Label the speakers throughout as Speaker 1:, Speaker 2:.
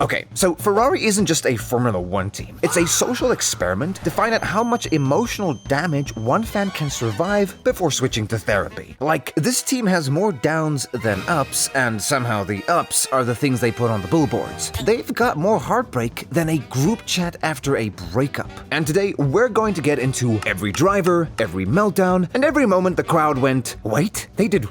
Speaker 1: Okay, so Ferrari isn't just a Formula One team. It's a social experiment to find out how much emotional damage one fan can survive before switching to therapy. Like, this team has more downs than ups, and somehow the ups are the things they put on the billboards. They've got more heartbreak than a group chat after a breakup. And today, we're going to get into every driver, every meltdown, and every moment the crowd went, "Wait, they did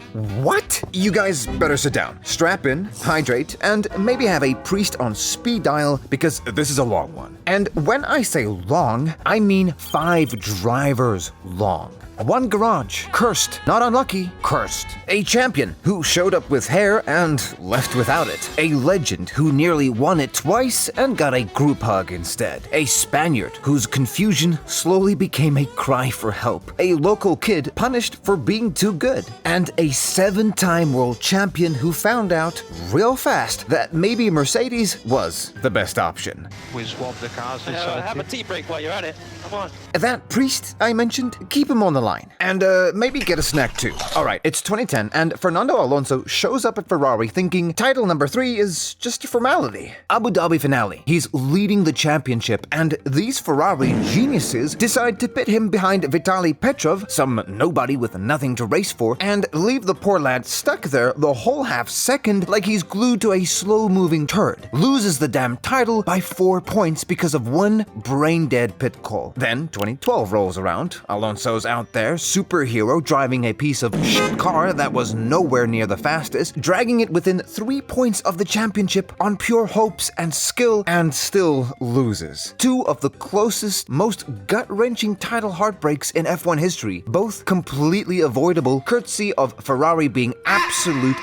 Speaker 1: what?" You guys better sit down, strap in, hydrate, and maybe have a priest on speed dial, because this is a long one. And when I say long, I mean 5 drivers long. One garage, cursed, not unlucky, cursed. A champion who showed up with hair and left without it. A legend who nearly won it twice and got a group hug instead. A Spaniard whose confusion slowly became a cry for help. A local kid punished for being too good. And a 7-time world champion who found out real fast that maybe Mercedes was the best option.
Speaker 2: We swapped the cars.
Speaker 3: Have a tea break while you're at it. Come on.
Speaker 1: That priest I mentioned, keep him on the line. And maybe get a snack too. Alright, it's 2010 and Fernando Alonso shows up at Ferrari thinking title number 3 is just a formality. Abu Dhabi finale. He's leading the championship and these Ferrari geniuses decide to pit him behind Vitaly Petrov, some nobody with nothing to race for, and leave the poor lad stuck there the whole half second like he's glued to a slow-moving turd. Loses the damn title by 4 points because of one brain-dead pit call. Then 2012 rolls around. Alonso's out there, superhero, driving a piece of shit car that was nowhere near the fastest, dragging it within 3 points of the championship on pure hopes and skill, and still loses. 2 of the closest, most gut-wrenching title heartbreaks in F1 history, both completely avoidable, courtesy of Ferrari being absolute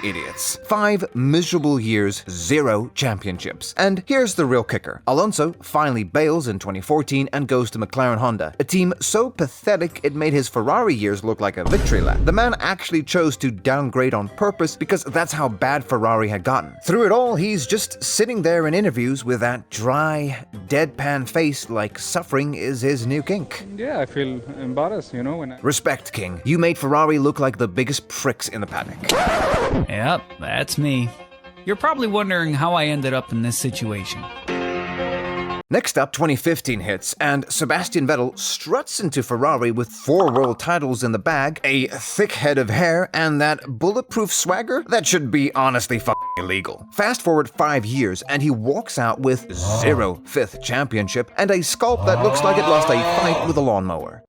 Speaker 1: idiots. 5 miserable years, 0 championships. And here's the real kicker. Alonso finally bails in 2014 and goes to McLaren Honda, a team so pathetic it made his Ferrari years look like a victory lap. The man actually chose to downgrade on purpose because that's how bad Ferrari had gotten. Through it all, he's just sitting there in interviews with that dry, deadpan face like suffering is his new kink.
Speaker 4: Yeah, I feel embarrassed, when I...
Speaker 1: Respect, King. You made Ferrari look like the biggest pricks in the paddock.
Speaker 5: Yep, that's me. You're probably wondering how I ended up in this situation.
Speaker 1: Next up, 2015 hits, and Sebastian Vettel struts into Ferrari with 4 world titles in the bag, a thick head of hair, and that bulletproof swagger that should be honestly illegal. Fast forward 5 years, and he walks out with 0 5th championship and a scalp that looks like it lost a fight with a lawnmower.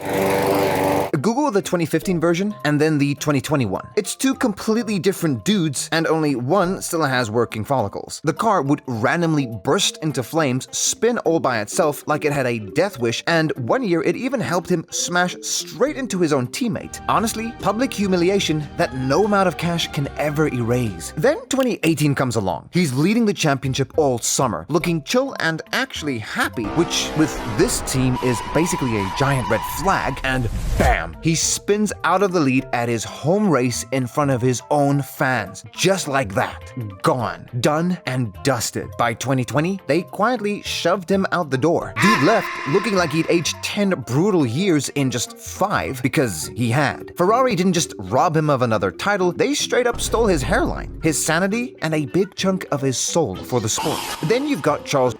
Speaker 1: Google the 2015 version and then the 2021. It's 2 completely different dudes and only one still has working follicles. The car would randomly burst into flames, spin all by itself like it had a death wish, and one year it even helped him smash straight into his own teammate. Honestly, public humiliation that no amount of cash can ever erase. Then 2018 comes along. He's leading the championship all summer, looking chill and actually happy, which with this team is basically a giant red flag, and bam! He spins out of the lead at his home race in front of his own fans. Just like that. Gone. Done and dusted. By 2020, they quietly shoved him out the door. Dude left looking like he'd aged 10 brutal years in just 5 because he had. Ferrari didn't just rob him of another title, they straight up stole his hairline, his sanity, and a big chunk of his soul for the sport. Then you've got Charles,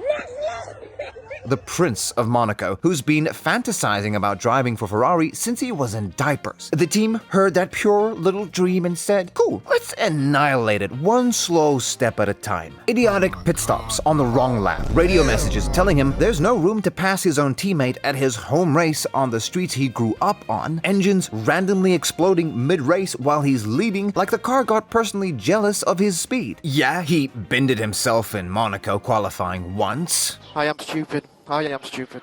Speaker 1: the Prince of Monaco, who's been fantasizing about driving for Ferrari since he was in diapers. The team heard that pure little dream and said, cool, let's annihilate it one slow step at a time. Idiotic pit stops on the wrong lap, radio messages telling him there's no room to pass his own teammate at his home race on the streets he grew up on, engines randomly exploding mid-race while he's leading like the car got personally jealous of his speed. Yeah, he bended himself in Monaco qualifying once.
Speaker 3: I am stupid.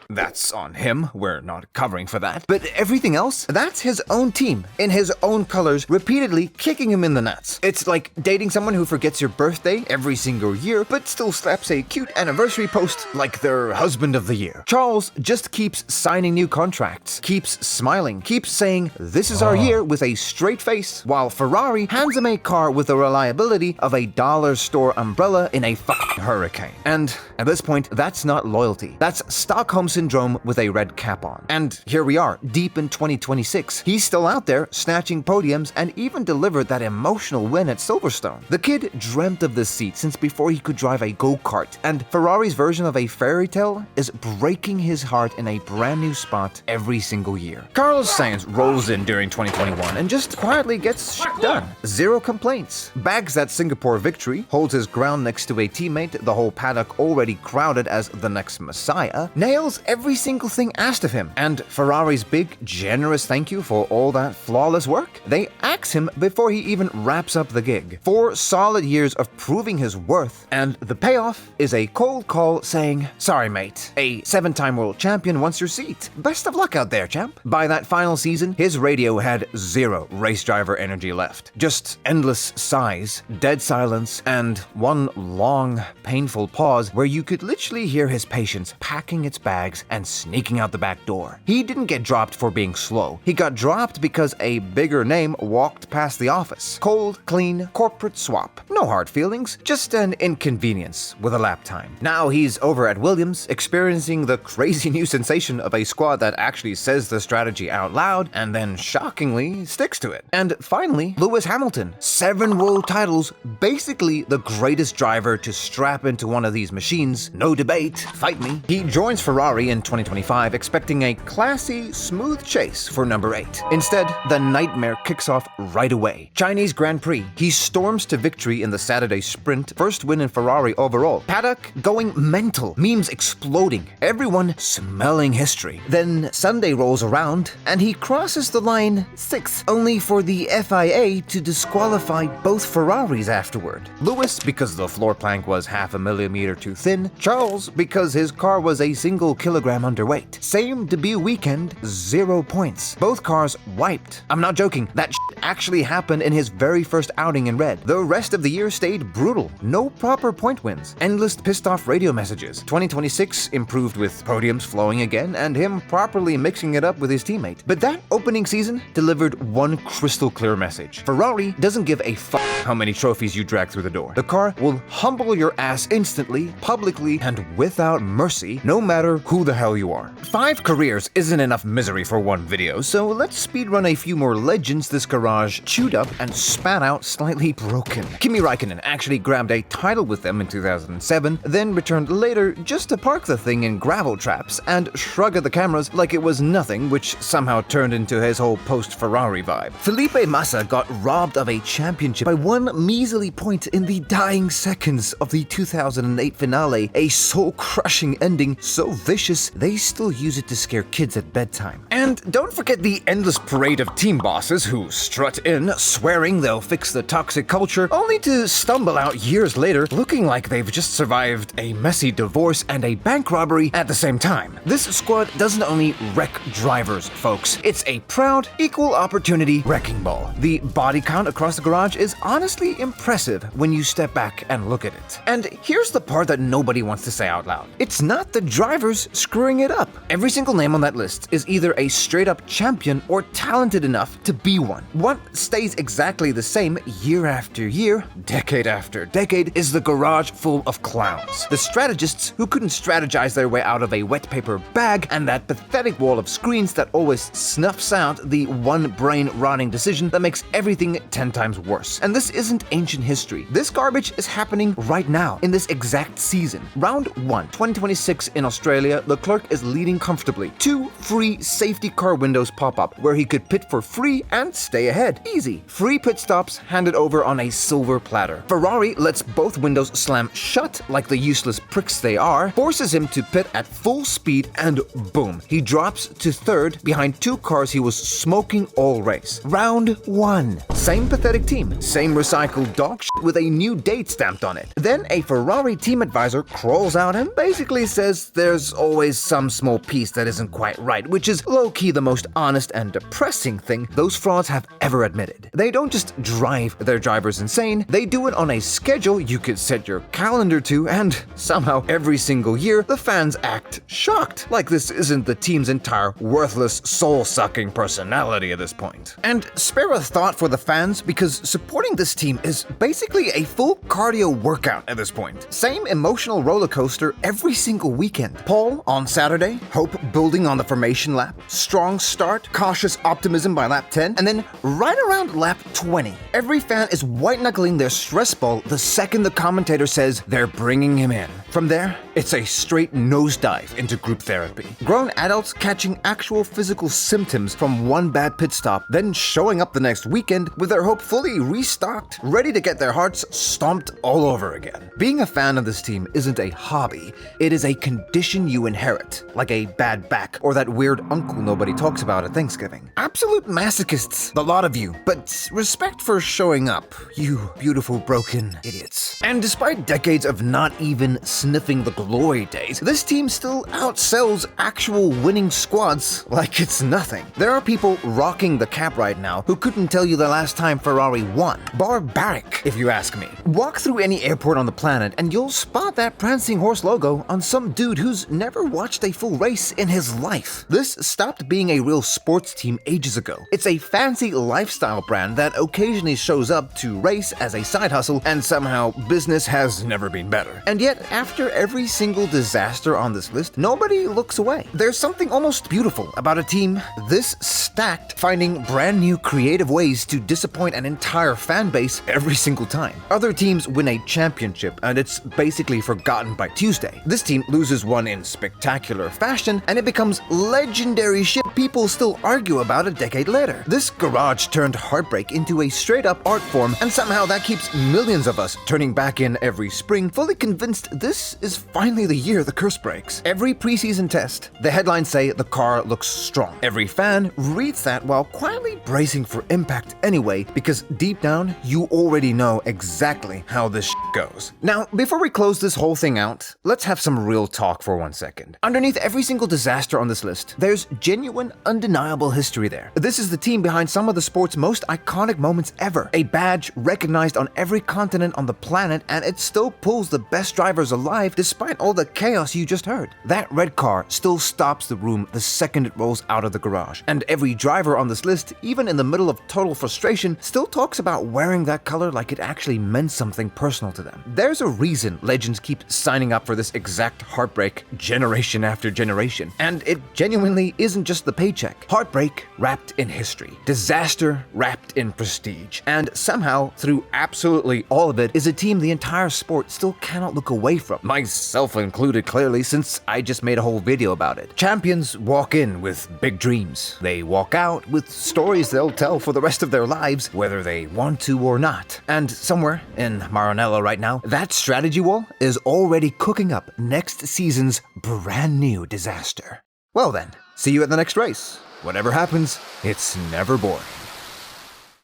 Speaker 1: That's on him, we're not covering for that. But everything else, that's his own team, in his own colors, repeatedly kicking him in the nuts. It's like dating someone who forgets your birthday every single year, but still slaps a cute anniversary post like their husband of the year. Charles just keeps signing new contracts, keeps smiling, keeps saying, this is our year with a straight face, while Ferrari hands him a car with the reliability of a dollar store umbrella in a hurricane. And at this point, that's not loyalty. That's That's Stockholm Syndrome with a red cap on. And here we are, deep in 2026. He's still out there, snatching podiums, and even delivered that emotional win at Silverstone. The kid dreamt of this seat since before he could drive a go-kart, and Ferrari's version of a fairy tale is breaking his heart in a brand new spot every single year. Carlos Sainz rolls in during 2021 and just quietly gets shit done. Zero complaints. Bags that Singapore victory, holds his ground next to a teammate, the whole paddock already crowded as the next messiah, nails every single thing asked of him, and Ferrari's big, generous thank you for all that flawless work? They axe him before he even wraps up the gig. 4 solid years of proving his worth, and the payoff is a cold call saying, "Sorry mate, a 7-time world champion wants your seat. Best of luck out there, champ." By that final season, his radio had zero race driver energy left. Just endless sighs, dead silence, and one long, painful pause where you could literally hear his patience packing its bags and sneaking out the back door. He didn't get dropped for being slow. He got dropped because a bigger name walked past the office. Cold, clean, corporate swap. No hard feelings, just an inconvenience with a lap time. Now he's over at Williams, experiencing the crazy new sensation of a squad that actually says the strategy out loud and then shockingly sticks to it. And finally, Lewis Hamilton. 7 world titles, basically the greatest driver to strap into one of these machines. No debate, fight me. He joins Ferrari in 2025 expecting a classy, smooth chase for number 8. Instead, the nightmare kicks off right away. Chinese Grand Prix. He storms to victory in the Saturday sprint, first win in Ferrari overall. Paddock going mental, memes exploding, everyone smelling history. Then Sunday rolls around, and he crosses the line 6th, only for the FIA to disqualify both Ferraris afterward. Lewis, because the floor plank was half a millimeter too thin. Charles, because his car was a single kilogram underweight. Same debut weekend, 0 points. Both cars wiped. I'm not joking, that actually happened in his very first outing in red. The rest of the year stayed brutal. No proper point wins. Endless pissed off radio messages. 2026 improved with podiums flowing again and him properly mixing it up with his teammate. But that opening season delivered one crystal clear message. Ferrari doesn't give a fuck how many trophies you drag through the door. The car will humble your ass instantly, publicly, and without mercy, no matter who the hell you are. 5 careers isn't enough misery for one video, so let's speedrun a few more legends this garage chewed up and spat out slightly broken. Kimi Räikkönen actually grabbed a title with them in 2007, then returned later just to park the thing in gravel traps and shrug at the cameras like it was nothing, which somehow turned into his whole post-Ferrari vibe. Felipe Massa got robbed of a championship by 1 measly point in the dying seconds of the 2008 finale, a soul-crushing ending so vicious they still use it to scare kids at bedtime. And don't forget the endless parade of team bosses who strut in, swearing they'll fix the toxic culture, only to stumble out years later looking like they've just survived a messy divorce and a bank robbery at the same time. This squad doesn't only wreck drivers, folks. It's a proud, equal opportunity wrecking ball. The body count across the garage is honestly impressive when you step back and look at it. And here's the part that nobody wants to say out loud. It's not the drivers screwing it up. Every single name on that list is either a straight-up champion or talented enough to be one. What stays exactly the same year after year, decade after decade, is the garage full of clowns. The strategists who couldn't strategize their way out of a wet paper bag, and that pathetic wall of screens that always snuffs out the one brain-rotting decision that makes everything 10 times worse. And this isn't ancient history. This garbage is happening right now, in this exact season. Round 1, 2026 in Australia, Leclerc is leading comfortably. 2 free safety car windows pop up, where he could pit for free and stay ahead. Easy. Free pit stops handed over on a silver platter. Ferrari lets both windows slam shut like the useless pricks they are, forces him to pit at full speed, and boom, he drops to 3rd behind 2 cars he was smoking all race. Round 1. Same pathetic team, same recycled dog shit with a new date stamped on it. Then a Ferrari team advisor crawls out and basically says there's always some small piece that isn't quite right, which is low-key the most honest and depressing thing those frauds have ever admitted. They don't just drive their drivers insane, they do it on a schedule you could set your calendar to, and somehow every single year the fans act shocked, like this isn't the team's entire worthless, soul-sucking personality at this point. And spare a thought for the fans, because supporting this team is basically a full cardio workout at this point. Same emotional roller coaster every single week weekend. Pole on Saturday, hope building on the formation lap, strong start, cautious optimism by lap 10, and then right around lap 20, every fan is white-knuckling their stress ball the second the commentator says they're bringing him in. From there, it's a straight nosedive into group therapy. Grown adults catching actual physical symptoms from one bad pit stop, then showing up the next weekend with their hope fully restocked, ready to get their hearts stomped all over again. Being a fan of this team isn't a hobby, it is a condition you inherit, like a bad back or that weird uncle nobody talks about at Thanksgiving. Absolute masochists, the lot of you, but respect for showing up, you beautiful broken idiots. And despite decades of not even sniffing the glory days, this team still outsells actual winning squads like it's nothing. There are people rocking the cap right now who couldn't tell you the last time Ferrari won. Barbaric, if you ask me. Walk through any airport on the planet and you'll spot that prancing horse logo on some dude who's never watched a full race in his life. This stopped being a real sports team ages ago. It's a fancy lifestyle brand that occasionally shows up to race as a side hustle, and somehow business has never been better. And yet, after every single disaster on this list, nobody looks away. There's something almost beautiful about a team this stacked, finding brand new creative ways to disappoint an entire fan base every single time. Other teams win a championship and it's basically forgotten by Tuesday. This team loses one in spectacular fashion and it becomes legendary shit people still argue about a decade later. This garage turned heartbreak into a straight up art form, and somehow that keeps millions of us turning back in every spring, fully convinced this is finally the year the curse breaks. Every preseason test, the headlines say the car looks strong. Every fan reads that while quietly bracing for impact anyway, because deep down, you already know exactly how this goes. Now, before we close this whole thing out, let's have some real talk for 1 second. Underneath every single disaster on this list, there's genuine, undeniable history there. This is the team behind some of the sport's most iconic moments ever. A badge recognized on every continent on the planet, and it still pulls the best drivers alive despite all the chaos you just heard. That red car still stops the room the second it rolls out of the garage. And every driver on this list, even in the middle of total frustration, still talks about wearing that color like it actually meant something personal to them. There's a reason legends keep signing up for this exact heartbreak generation after generation. And it genuinely isn't just the paycheck. Heartbreak wrapped in history. Disaster wrapped in prestige. And somehow, through absolutely all of it, is a team the entire sport still cannot look away from. Myself included, clearly, since I just made a whole video about it. Champions walk in with big dreams. They walk out with stories they'll tell for the rest of their lives, whether they want to or not. And somewhere in Maranello right now, that strategy wall is already cooking up next season's brand new disaster. Well then, see you at the next race. Whatever happens, it's never boring.